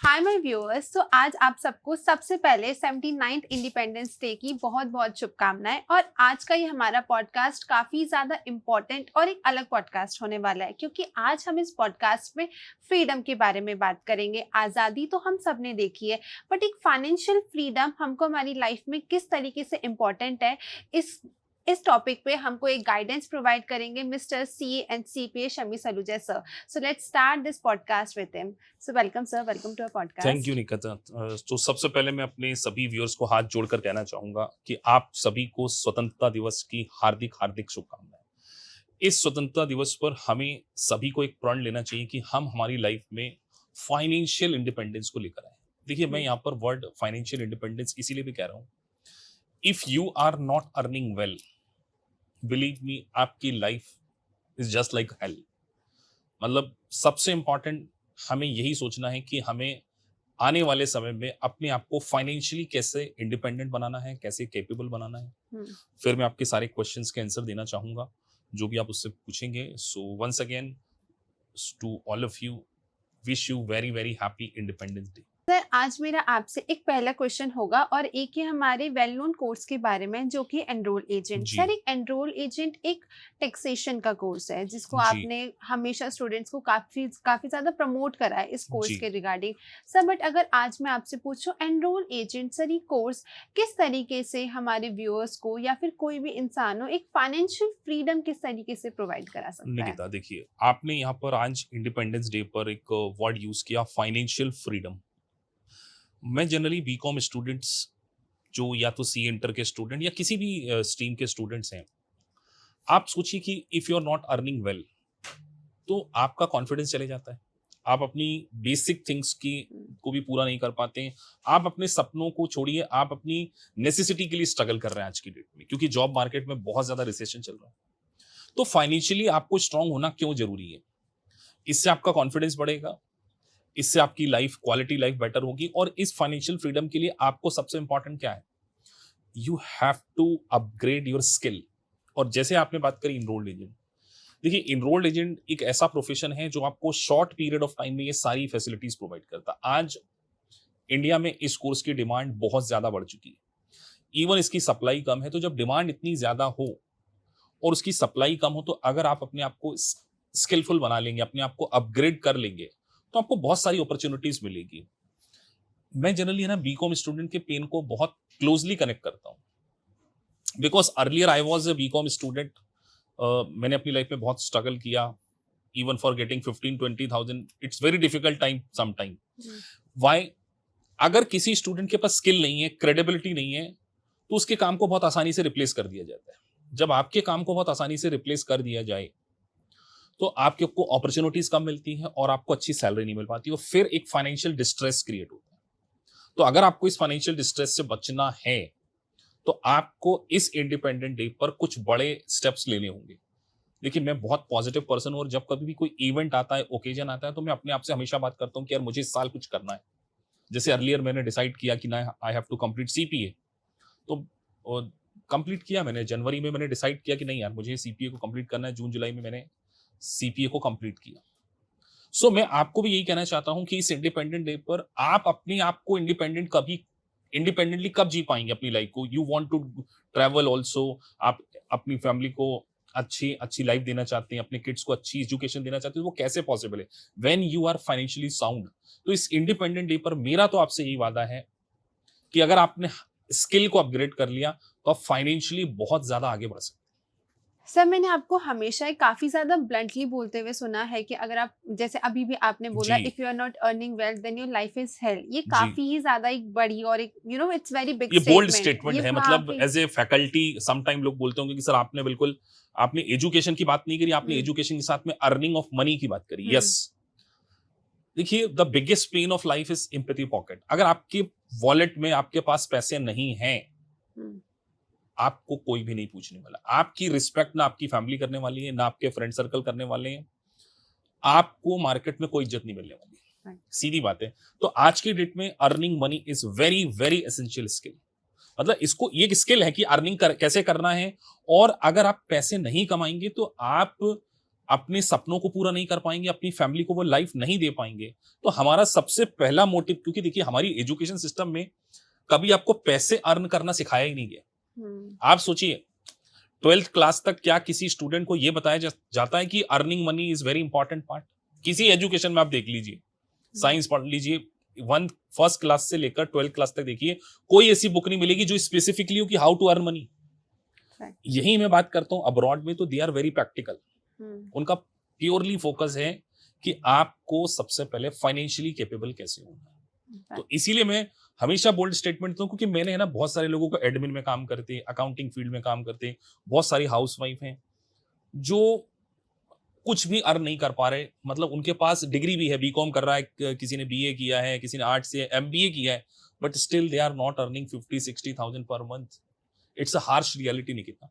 Hi my viewers. तो आज आप सबको सबसे पहले 79th इंडिपेंडेंस डे की बहुत बहुत शुभकामनाएं। और आज का ये हमारा पॉडकास्ट काफ़ी ज़्यादा इम्पोर्टेंट और एक अलग पॉडकास्ट होने वाला है, क्योंकि आज हम इस पॉडकास्ट में फ्रीडम के बारे में बात करेंगे। आज़ादी तो हम सब ने देखी है, बट एक फाइनेंशियल फ्रीडम हमको हमारी लाइफ में किस तरीके से इम्पोर्टेंट है, इस टॉपिक पे हमको एक गाइडेंस प्रोवाइड करेंगे mister CA and CPA Shami Saluja sir. So let's start this podcast with him. So welcome sir, welcome to our podcast. Thank you Nikita. तो सबसे पहले मैं अपने सभी व्यूअर्स को हाथ जोड़कर कहना चाहूंगा कि आप सभी को स्वतंत्रता दिवस की हार्दिक हार्दिक शुभकामनाएं। इस स्वतंत्रता दिवस पर हमें सभी को एक प्रण लेना चाहिए कि हम हमारी लाइफ में फाइनेंशियल इंडिपेंडेंस को लेकर आए। देखिए, मैं यहाँ पर वर्ड फाइनेंशियल इंडिपेंडेंस इसीलिए भी कह रहा हूँ, if you are not earning well, believe me, आपकी life is just like hell. मतलब सबसे इंपॉर्टेंट हमें यही सोचना है कि हमें आने वाले समय में अपने आप को फाइनेंशियली कैसे इंडिपेंडेंट बनाना है, कैसे कैपेबल बनाना है। फिर मैं आपके सारे क्वेश्चंस के आंसर देना चाहूंगा जो भी आप उससे पूछेंगे। So once again to all of you, wish you very very happy independence day. Sir, आज मेरा आपसे एक पहला क्वेश्चन होगा और एक ही हमारे वेल नोन कोर्स के बारे में, जो कि एनरोल एजेंट। जी। सर, एक एनरोल एजेंट एक टैक्सेशन का कोर्स है जिसको जी। आपने हमेशा स्टूडेंट्स को काफी काफी ज्यादा प्रमोट करा है इस कोर्स जी। के रिगार्डिंग। सर, बट अगर आज मैं आपसे पूछूं एनरोल एजेंट, सर ये कोर्स किस तरीके से हमारे व्यूअर्स को या फिर कोई भी इंसान हो एक फाइनेंशियल फ्रीडम किस तरीके से प्रोवाइड करा सकता है? निकिता, देखिए, आपने यहाँ पर आज इंडिपेंडेंस डे पर एक वर्ड यूज किया, फाइनेंशियल फ्रीडम। मैं जनरली बीकॉम स्टूडेंट्स जो या तो सी इंटर के स्टूडेंट या किसी भी स्ट्रीम के स्टूडेंट्स हैं, आप सोचिए कि if you are not earning well तो आपका कॉन्फिडेंस चले जाता है, आप अपनी बेसिक थिंग्स की को भी पूरा नहीं कर पाते हैं, आप अपने सपनों को छोड़िए, आप अपनी नेसेसिटी के लिए स्ट्रगल कर रहे हैं आज की डेट में, क्योंकि जॉब मार्केट में बहुत ज्यादा रिसेशन चल रहा है। तो फाइनेंशियली आपको स्ट्रांग होना क्यों जरूरी है? इससे आपका कॉन्फिडेंस बढ़ेगा, इससे आपकी लाइफ, क्वालिटी लाइफ बेटर होगी। और इस फाइनेंशियल फ्रीडम के लिए आपको सबसे इंपॉर्टेंट क्या है? You have to upgrade your skill. और जैसे आपने बात करी इनरोल्ड एजेंट, देखिए, इनरोल्ड एजेंट एक ऐसा प्रोफेशन है जो आपको शॉर्ट पीरियड ऑफ टाइम में ये सारी फैसिलिटीज प्रोवाइड करता है। आज इंडिया में इस कोर्स की डिमांड बहुत ज्यादा बढ़ चुकी है, इवन इसकी सप्लाई कम है। तो जब डिमांड इतनी ज्यादा हो और उसकी सप्लाई कम हो, तो अगर आप अपने आप को स्किलफुल बना लेंगे, अपने आप को अपग्रेड कर लेंगे, तो आपको बहुत सारी अपॉर्चुनिटीज मिलेगी। मैं जनरली है ना बीकॉम स्टूडेंट के पेन को बहुत क्लोजली कनेक्ट करता हूँ, because earlier I was a BCom student. मैंने अपनी लाइफ में बहुत स्ट्रगल किया, even for getting 15-20,000 it's very difficult time some time. Why? अगर किसी स्टूडेंट के पास स्किल नहीं है, क्रेडिबिलिटी नहीं है, तो उसके काम को बहुत आसानी से रिप्लेस कर दिया जाता है। जब आपके काम को बहुत आसानी से रिप्लेस कर दिया जाए तो आपके को अपॉर्चुनिटीज कम मिलती हैं और आपको अच्छी सैलरी नहीं मिल पाती, और फिर एक फाइनेंशियल डिस्ट्रेस क्रिएट होता है। तो अगर आपको इस फाइनेंशियल डिस्ट्रेस से बचना है तो आपको इस इंडिपेंडेंट डे पर कुछ बड़े स्टेप्स लेने होंगे। देखिए, मैं बहुत पॉजिटिव पर्सन हूं, और जब कभी भी कोई इवेंट आता है, ओकेजन आता है, तो मैं अपने आप से हमेशा बात करता हूं कि यार मुझे इस साल कुछ करना है। जैसे अर्लियर मैंने डिसाइड किया कि ना I have to complete CPA, तो कंप्लीट किया मैंने। जनवरी में मैंने डिसाइड किया कि नहीं यार, मुझे CPA को कंप्लीट करना है। जून जुलाई में मैंने CPA को कंप्लीट किया। सो मैं आपको भी यही कहना चाहता हूं कि इस इंडिपेंडेंट डे पर आप अपने आप को इंडिपेंडेंटली कब जी पाएंगे अपनी लाइफ को? You want to travel also, आप अपनी फैमिली को अच्छी अच्छी लाइफ देना चाहते हैं, अपने किड्स को अच्छी एजुकेशन देना चाहते हैं, वो कैसे पॉसिबल है when you are financially sound? तो इस इंडिपेंडेंट डे पर मेरा तो आपसे यही वादा है कि अगर आपने स्किल को अपग्रेड कर लिया तो आप फाइनेंशियली बहुत ज्यादा आगे बढ़ सकते हैं। सर, मैंने आपको हमेशा काफी ज्यादा ब्लंटली बोलते हुए सुना है कि अगर आप, जैसे अभी भी आपने बोला, if you are not earning well then your life is hell, ये काफी ही ज्यादा एक बड़ी और एक इट्स वेरी बिग ये बोल्ड स्टेटमेंट स्टेटमेंट है। मतलब as a faculty some time लोग बोलते होंगे कि सर आपने एजुकेशन की बात नहीं करी, आपने एजुकेशन के साथ में अर्निंग ऑफ मनी की बात करी। यस, देखिए, the biggest pain of life is empathy pocket. अगर आपके वॉलेट में आपके पास पैसे नहीं हैं, आपको कोई भी नहीं पूछने वाला। आपकी रिस्पेक्ट ना आपकी फैमिली करने वाली है, ना आपके फ्रेंड सर्कल करने वाले हैं, आपको मार्केट में कोई इज्जत नहीं मिलने वाली है। सीधी बात है। तो आज की डेट में earning money is very very essential skill. मतलब इसको, ये स्किल है कि अर्निंग कैसे करना है। और अगर आप पैसे नहीं कमाएंगे तो आप अपने सपनों को पूरा नहीं कर पाएंगे, अपनी फैमिली को वो लाइफ नहीं दे पाएंगे, तो हमारा सबसे पहला मोटिव, क्योंकि देखिए हमारी एजुकेशन सिस्टम में कभी आपको पैसे अर्न करना सिखाया ही नहीं गया। आप सोचिए 12th क्लास तक क्या किसी स्टूडेंट को ये बताया जाता है कि earning money is very important part? किसी एजुकेशन में आप देख लीजिए, साइंस पढ़ लीजिए, फर्स्ट क्लास से लेकर 12th क्लास तक देखिए, कोई ऐसी बुक नहीं मिलेगी जो स्पेसिफिकली हो कि हाउ टू अर्न मनी। यही मैं बात करता हूं अब्रॉड में, तो दे आर वेरी प्रैक्टिकल। उनका प्योरली फोकस है कि आपको सबसे पहले फाइनेंशियली कैपेबल कैसे होना है। तो इसीलिए मैं हमेशा बोल्ड स्टेटमेंट दूं, क्योंकि मैंने है ना बहुत सारे लोगों को एडमिन में काम करते, अकाउंटिंग फील्ड में काम करते, बहुत सारी हाउसवाइफ हैं जो कुछ भी अर्न नहीं कर पा रहे, मतलब उनके पास डिग्री भी है, बीकॉम कर रहा है, किसी ने बीए किया है, किसी ने आर्ट्स से एमबीए किया है, but still they are not earning 50-60,000 पर month. It's a harsh reality, Nikita.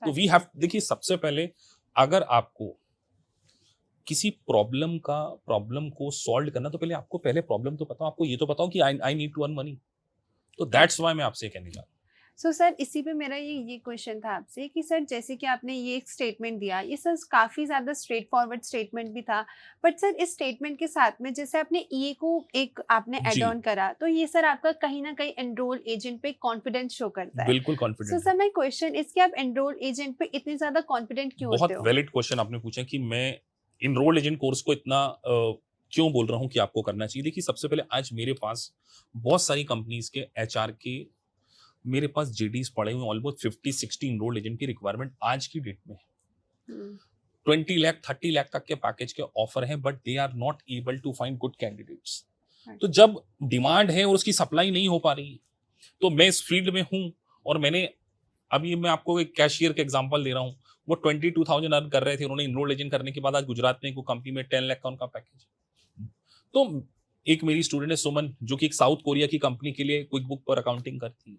तो वी हैव, देखिए सबसे पहले अगर आपको किसी प्रॉब्लम को सॉल्व करना, तो पहले आपको पहले प्रॉब्लम तो पता हो, आपको ये तो पता हो कि I need to earn money. तो दैट्स व्हाई मैं आपसे कहने जा रहा हूं। सो सर, इसी पे मेरा ये क्वेश्चन था आपसे कि सर जैसे कि आपने ये एक स्टेटमेंट दिया, ये सर काफ़ी ज़्यादा स्ट्रेट फॉरवर्ड स्टेटमेंट भी था, बट सर इस स्टेटमेंट के साथ में जैसे आपने ईए को एक आपने एड ऑन करा, तो ये सर आपका कहीं ना कहीं एनरोल एजेंट पे कॉन्फिडेंस शो करता है। बिल्कुल confident. So sir, my question is कि आप एनरोल एजेंट पे इतने ज़्यादा कॉन्फिडेंट क्यों होते हो? बहुत वैलिड क्वेश्चन आपने पूछा कि मैं एनरोल एजेंट कोर्स को इतना क्यों बोल रहा हूँ कि आपको करना चाहिए। देखिए सबसे पहले आज मेरे पास बहुत सारी कंपनीज के एचआर के मेरे पास जेडीज पड़े हुए, ऑलमोस्ट 50-60 इनरोल्ड एजेंट की रिक्वायरमेंट आज की डेट में है। 20 लाख 30 लाख तक के पैकेज के ऑफर हैं, but they are not able to find good candidates. तो जब डिमांड है और उसकी सप्लाई नहीं हो पा रही है, तो मैं इस फील्ड में हूं, और मैंने अभी मैं आपको एक कैशियर का एग्जांपल दे रहा हूं, वो 22,000 अर्न कर रहे थे, उन्होंने इनरोल एजेंट करने के बाद आज गुजरात में एक कंपनी में 10 लाख का उनका पैकेज। तो एक मेरी स्टूडेंट है सुमन, जो कि एक साउथ कोरिया की कंपनी के लिए क्विक बुक पर अकाउंटिंग करती है।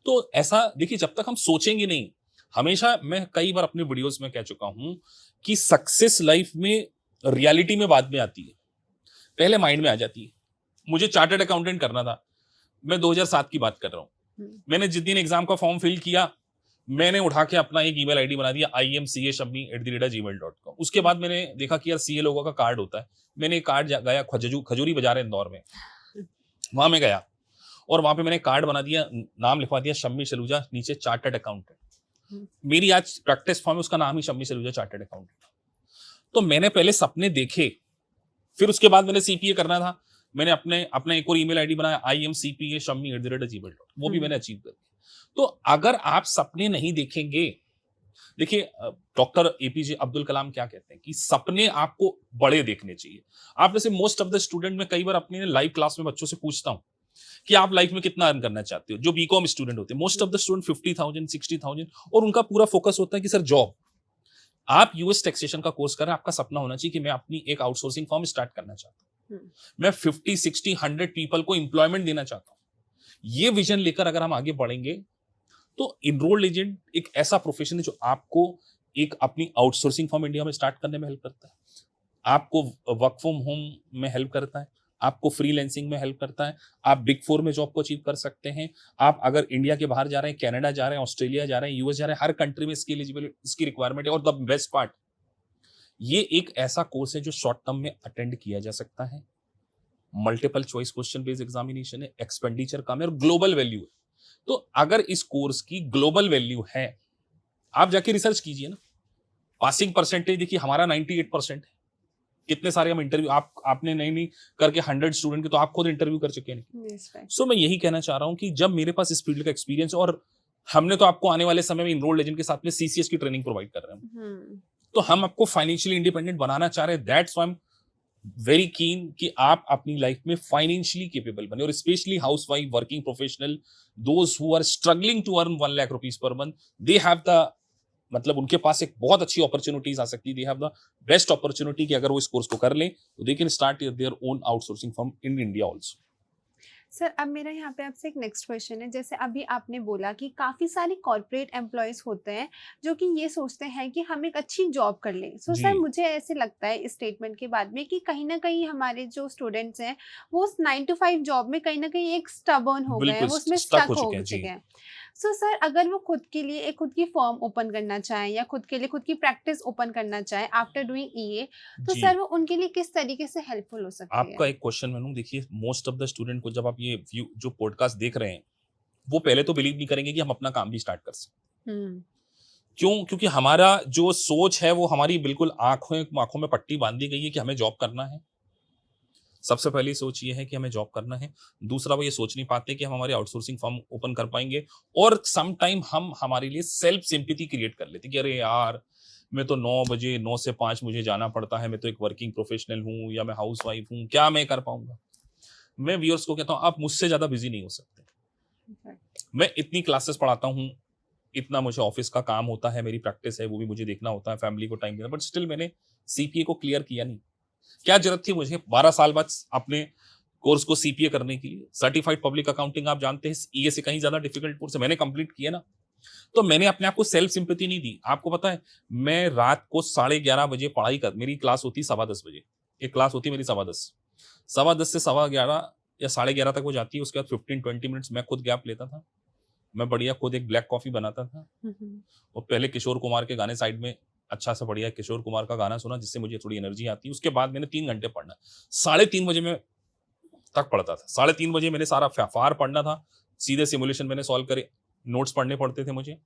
तो ऐसा देखिए, जब तक हम सोचेंगे नहीं, हमेशा मैं कई बार अपने वीडियोस में कह चुका हूं कि सक्सेस लाइफ में रियलिटी में बाद में आती है, पहले माइंड में आ जाती है। मुझे चार्टर्ड अकाउंटेंट करना था, मैं 2007 की बात कर रहा हूं। मैंने जिस दिन एग्जाम का फॉर्म फिल किया, मैंने उठा के अपना एक ईमेल आईडी बना दिया, imca@gmail.com। उसके बाद मैंने देखा कि यार सीए लोगों का कार्ड होता है, मैंने एक कार्ड गया खजूरी बाजार है इंदौर में, वहां में गया और वहां पे मैंने कार्ड बना दिया, नाम लिखवा दिया शम्मी सलूजा, नीचे चार्टर्ड अकाउंटेंट। मेरी आज प्रैक्टिस फॉर्म है, उसका नाम ही शम्मी सलूजा चार्टर्ड अकाउंटेंट। तो मैंने पहले सपने देखे, फिर उसके बाद मैंने सीपीए करना था, मैंने अपना एक और ईमेल आईडी बनाया imcpa@gmail.com, वो भी मैंने अचीव कर दिया। तो अगर आप सपने नहीं देखेंगे, देखिए डॉक्टर एपीजे अब्दुल कलाम क्या कहते हैं कि सपने आपको बड़े देखने चाहिए। आप जैसे मोस्ट ऑफ द स्टूडेंट, में कई बार अपने लाइव क्लास में बच्चों से पूछता हूं कि आप लाइफ में कितना अर्न करना चाहते हो, जो बीकॉम स्टूडेंट होते हैं, मोस्ट ऑफ द स्टूडेंट 50,000 60,000, और उनका पूरा फोकस होता है कि सर जॉब। आप यूएस टैक्सेशन का कोर्स कर रहे हैं, आपका सपना होना चाहिए कि मैं अपनी एक आउटसोर्सिंग फर्म स्टार्ट करना चाहता हूं, मैं 50-60-100 पीपल को एम्प्लॉयमेंट देना चाहता हूं। ये विजन लेकर अगर हम आगे बढ़ेंगे, तो इनरोल्ड एजेंट एक ऐसा प्रोफेशन है जो आपको एक अपनी आउटसोर्सिंग फर्म इंडिया में स्टार्ट करने में हेल्प करता है, आपको वर्क फ्रॉम होम में हेल्प करता है, आपको फ्रीलांसिंग में हेल्प करता है, आप बिग 4 में जॉब को अचीव कर सकते हैं। आप अगर इंडिया के बाहर जा रहे हैं, कनाडा जा रहे हैं, ऑस्ट्रेलिया जा रहे हैं, यूएस जा रहे हैं, हर कंट्री में इसकी एलिजिबिलिटी, इसकी रिक्वायरमेंट है। और द बेस्ट पार्ट, ये एक ऐसा कोर्स है जो शॉर्ट टर्म में अटेंड किया जा सकता है, multiple choice question based examination है, एक्सपेंडिचर कम है और ग्लोबल वैल्यू है। तो अगर इस कोर्स की ग्लोबल वैल्यू है, आप जाके रिसर्च कीजिए ना। पासिंग परसेंटेज देखिए हमारा 98% है। कितने सारे हम इंटरव्यू आपने नहीं करके 100 स्टूडेंट के तो आप खुद इंटरव्यू कर चुके हैं। सो मैं यही कहना चाह रहा हूं कि जब मेरे पास इस फील्ड का एक्सपीरियंस, और हमने तो आपको आने वाले समय में इनरोल्ड एजेंट के साथ में सीसीएस की ट्रेनिंग प्रोवाइड कर रहे हैं, तो हम आपको फाइनेंशियली इंडिपेंडेंट बनाना चाह रहे हैं। That's why I am very keen कि आप अपनी लाइफ में फाइनेंशियली केपेबल बने, और specially housewife, working professional, those who are struggling to earn 1 lakh rupees per month, they have the, मतलब उनके पास एक बहुत अच्छी अपॉर्चुनिटीज आ सकती है, दे हैव द बेस्ट अपॉर्चुनिटी कि अगर वो इस कोर्स को कर लें तो they can start their own outsourcing firm in India also. Sir, अब मेरा यहाँ पे आपसे एक नेक्स्ट क्वेश्चन है। जैसे अभी आपने बोला कि काफ़ी सारे कॉर्पोरेट एम्प्लॉयज़ होते हैं जो कि ये सोचते हैं कि हम एक अच्छी जॉब कर लें। सो सर, मुझे ऐसे लगता है इस स्टेटमेंट के बाद में कि कहीं ना कहीं हमारे जो स्टूडेंट्स हैं वो उस 9 to 5 जॉब में कहीं ना कहीं एक स्टबर्न हो गए हैं, वो उसमें स्टक हो चुके हैं। सो सर अगर वो खुद के लिए एक खुद की फर्म ओपन करना चाहे या खुद के लिए खुद की प्रैक्टिस ओपन करना चाहे आफ्टर डूइंग ईए, तो जी, सर वो उनके लिए किस तरीके से हेल्पफुल हो सकती है? आपका एक क्वेश्चन मैनू देखिए, मोस्ट ऑफ द स्टूडेंट को जब आप ये व्यू जो पॉडकास्ट देख रहे हैं, वो पहले तो बिलीव नहीं करेंगे कि हम अपना काम भी स्टार्ट कर सकते। हम्म। क्यों? क्योंकि हमारा जो सोच है वो हमारी बिल्कुल आँखों आँखों में पट्टी बाँध दी गई है कि हमें जॉब करना है। सबसे पहली सोच ये है कि हमें जॉब करना है। दूसरा वो ये सोच नहीं पाते कि हम हमारी आउटसोर्सिंग फर्म ओपन कर पाएँगे, और सम टाइम हम हमारे लिए सेल्फ सिम्पैथी क्रिएट कर लेते हैं कि अरे यार! मैं तो 9 बजे 9 से 5 मुझे जाना पड़ता है, मैं तो एक वर्किंग प्रोफेशनल हूँ या मैं हाउसवाइफ हूँ, क्या मैं कर पाऊँगा? मैं व्यूअर्स को कहता हूँ, आप मुझसे ज़्यादा बिज़ी नहीं हो सकते। मैं इतनी क्लासेस पढ़ाता हूँ, इतना मुझे ऑफिस का काम होता है, मेरी प्रैक्टिस है, वो भी मुझे देखना होता है, फैमिली को टाइम देना, बट स्टिल मैंने सीपीए को क्लियर किया नहीं। क्या ज़रूरत थी मुझे 12 साल बाद अपने कोर्स को सीपीए करने की? सर्टिफाइड पब्लिक अकाउंटिंग आप जानते हैं, ईए से कहीं ज़्यादा डिफिकल्ट कोर्स है, मैंने कंप्लीट किया ना। तो मैंने अपने आप को सेल्फ सिंपैथी नहीं दी। आपको पता है, मैं रात को 11:30 बजे पढ़ाई कर मेरी क्लास होती 10:15 बजे। एक क्लास होती है मेरी 10:15, 10:15 से 11:15 या 11:30 तक वो जाती है, उसके बाद 15-20 मिनट्स मैं खुद गैप लेता था। मैं बढ़िया खुद एक ब्लैक कॉफ़ी बनाता था, हम्म। और पहले किशोर कुमार के गाने साइड में अच्छा सा बढ़िया किशोर कुमार का गाना सुना, जिससे मुझे थोड़ी एनर्जी आती है। उसके बाद मैंने 3 घंटे पढ़ना। 3:30 बजे मैं तक पढ़ता था। 3:30 बजे मैंने सारा फार पढ़ना था, सीधे सिमुलेशन मैंने सॉल्व करे, नोट्स पढ़ने पड़ते थे मुझे।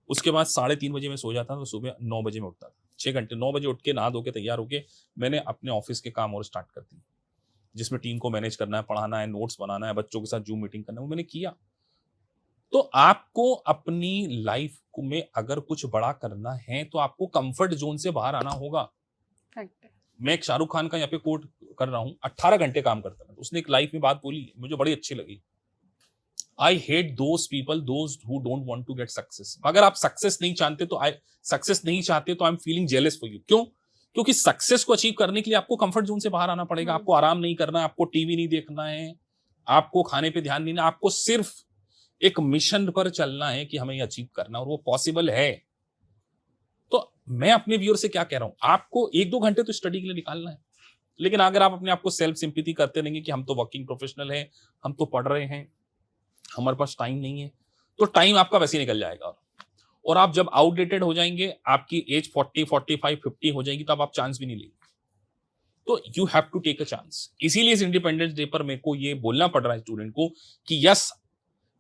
उसके बाद 3:30 बजे मैं सो जाता था, तो सुबह 9 बजे मैं उठता था। 6 घंटे, 9 बजे उठ के नहा धो के तैयार होके मैंने अपने ऑफिस के काम और स्टार्ट कर दिए, जिसमें टीम को मैनेज करना है, पढ़ाना है, नोट्स बनाना है, बच्चों के साथ जूम मीटिंग करना है, वो मैंने किया। तो आपको अपनी लाइफ में अगर कुछ बड़ा करना है, तो आपको कंफर्ट जोन से बाहर आना होगा। करेक्ट है। मैं एक शाहरुख खान का यहाँ पे कोट कर रहा हूँ, 18 घंटे काम करता था। उसने एक लाइफ में बात बोली, मुझे बड़ी अच्छी लगी। I hate those people those who don't want to get success. अगर आप सक्सेस नहीं चाहते तो I am feeling jealous for you. क्यों? क्योंकि सक्सेस को अचीव करने के लिए आपको कंफर्ट जोन से बाहर आना पड़ेगा। आपको आराम नहीं करना है, आपको टीवी नहीं देखना है, आपको खाने पे ध्यान देना, आपको सिर्फ एक मिशन पर चलना है कि हमें ये अचीव करना, और वो पॉसिबल है। तो मैं अपने व्यूअर से क्या कह रहा हूं, आपको 1-2 घंटे तो स्टडी के लिए निकालना है। लेकिन अगर आप अपने आप को सेल्फ सिंपैथी करते रहेंगे कि हम तो वर्किंग प्रोफेशनल हैं, हम तो पढ़ रहे हैं, हमारे पास टाइम नहीं है, तो टाइम आपका वैसे ही निकल जाएगा। और आप जब आउटडेटेड हो जाएंगे, आपकी एज 40, 45, 50 हो जाएगी, तब आप चांस भी नहीं लेंगे। तो you have to take a chance. इसीलिए इस इंडिपेंडेंस डे पर मेरे को ये बोलना पड़ रहा है स्टूडेंट को कि यस,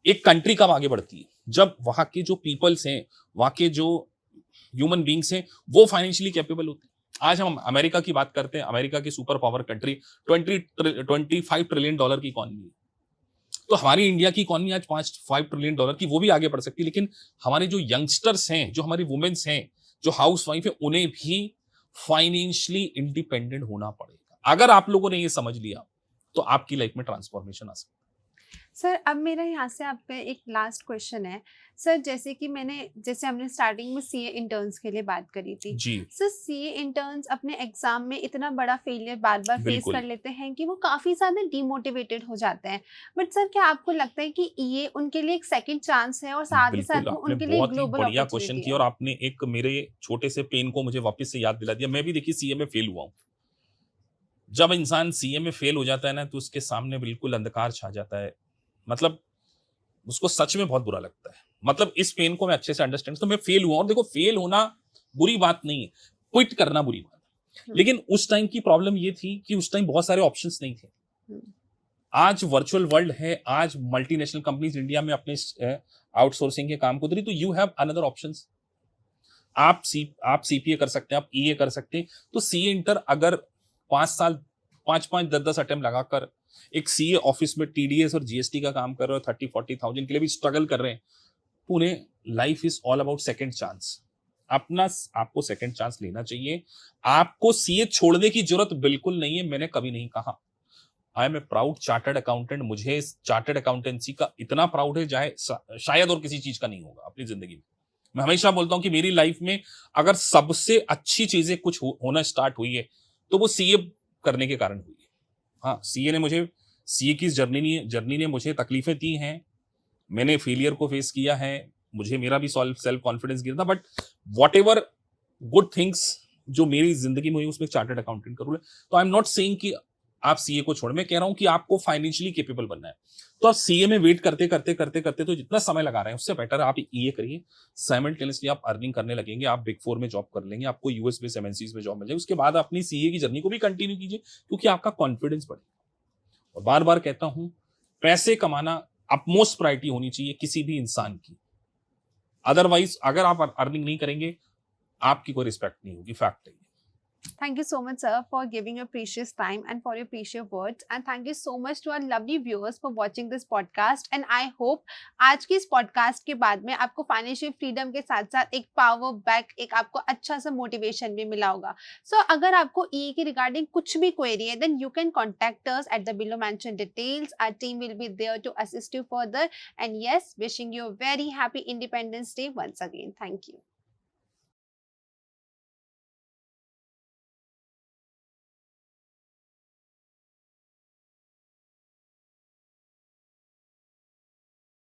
एक कंट्री कब आगे बढ़ती है, जब वहां के जो पीपल्स हैं, वहां के जो ह्यूमन बींग्स हैं, वो फाइनेंशियली कैपेबल होते हैं। आज हम अमेरिका की बात करते हैं, अमेरिका की super power country, 25 trillion dollar की इकॉनमी है। तो हमारी इंडिया की इकॉनमी आज 5 ट्रिलियन डॉलर की, वो भी आगे बढ़ सकती है। लेकिन हमारे जो यंगस्टर्स हैं, जो हमारी वुमेन्स हैं, जो हाउस वाइफ है, उन्हें भी फाइनेंशियली इंडिपेंडेंट होना पड़ेगा। अगर आप लोगों ने ये समझ लिया, तो आपकी लाइफ में ट्रांसफॉर्मेशन आ सकती है। सर अब मेरा यहाँ से आप पे एक लास्ट क्वेश्चन है। सर जैसे हमने स्टार्टिंग में सीए इंटर्न्स के लिए बात करी थी। जी, सर सीए इंटर्न्स अपने एग्जाम में इतना बड़ा फेलियर बार बार फेस बिल्कुल। कर लेते हैं कि वो काफ़ी ज़्यादा डीमोटिवेटेड हो जाते हैं। बट सर क्या आपको लगता है कि ये उनके लिए एक सेकंड चांस है और साथ ही बिल्कुल, साथ वो आपने उनके लिए बहुत ही ग्लोबल बढ़िया क्वेश्चन अपॉर्चुनिटी किया, है? और आपने एक मेरे छोटे से पेन को मुझे वापस से याद दिला दिया। मैं भी देखिए सीए में फेल हुआ हूँ। जब इंसान सीए में फेल हो जाता है ना, तो उसके सामने बिल्कुल अंधकार छा जाता है। मतलब उसको सच में बहुत बुरा लगता है। मतलब इस पेन को मैं अच्छे से अंडरस्टैंड, तो मैं फेल हुआ, और देखो फेल होना बुरी बात नहीं है, क्विट करना बुरी बात है। हम्म। लेकिन उस टाइम की प्रॉब्लम ये थी कि उस टाइम बहुत सारे ऑप्शंस नहीं थे। हम्म। आज वर्चुअल वर्ल्ड है, आज मल्टीनेशनल कंपनीज इंडिया में अपने आउटसोर्सिंग के काम को दे रही, तो यू हैव अनदर ऑप्शंस। आप सीपीए कर सकते हैं, आप ईए कर सकते हैं। तो सीए इंटर अगर 5 साल 5-5 10-10 अटेम्प्ट लगाकर एक सीए ऑफिस में टीडीएस और जीएसटी का काम कर रहे हो, 30-40,000 के लिए भी स्ट्रगल कर रहे हैं, तो उन्हें life is all about second chance. आपको सेकंड चांस लेना चाहिए। आपको सीए छोड़ने की जरूरत बिल्कुल नहीं है, मैंने कभी नहीं कहा। I am a proud chartered accountant. मुझे चार्टर्ड अकाउंटेंसी का इतना प्राउड है, चाहे शायद और किसी चीज का नहीं होगा अपनी जिंदगी में। मैं हमेशा बोलता हूं कि मेरी लाइफ में अगर सबसे अच्छी चीजें कुछ होना स्टार्ट हुई है, तो वो सीए करने के कारण हुई है। हाँ, सीए की जर्नी ने मुझे तकलीफें दी हैं, मैंने फेलियर को फेस किया है, मुझे मेरा भी सेल्फ कॉन्फिडेंस गिरा था, but what ever good things जो मेरी जिंदगी में हुई, उसमें चार्टर्ड अकाउंटेंट का रोल है। तो आई एम नॉट सेइंग कि आप सीए को छोड़, मैं कह रहा हूं कि आपको फाइनेंशियली कैपेबल बनना है, तो आप सीए में वेट करते करते करते करते तो जितना समय लगा रहे हैं उससे बेटर आप ईए करिए। साइमल्टेनियसली आप अर्निंग करने लगेंगे, आप बिग फोर में जॉब कर लेंगे, आपको यूएस बेस्ड एमएनसीज में जॉब मिल जाएगी, उसके बाद अपनी सीए की जर्नी को भी कंटिन्यू कीजिए, क्योंकि आपका कॉन्फिडेंस बढ़ेगा। और बार बार कहता हूं, पैसे कमाना अपमोस्ट प्रायोरिटी होनी चाहिए किसी भी इंसान की। अदरवाइज अगर आप अर्निंग नहीं करेंगे, आपकी कोई रिस्पेक्ट नहीं होगी, फैक्ट है। Thank you so much, sir, for giving your precious time and for your precious words. And thank you so much to our lovely viewers for watching this podcast. And I hope आज की इस podcast के बाद में आपको financial freedom के साथ साथ एक पावर बैक, एक आपको अच्छा सा मोटिवेशन भी मिला होगा। So अगर आपको EA के रिगार्डिंग कुछ भी क्वेरी है, then you can contact us at the below mentioned details. Our team will be there to assist you further. And yes, wishing you a very happy Independence Day once again. Thank you.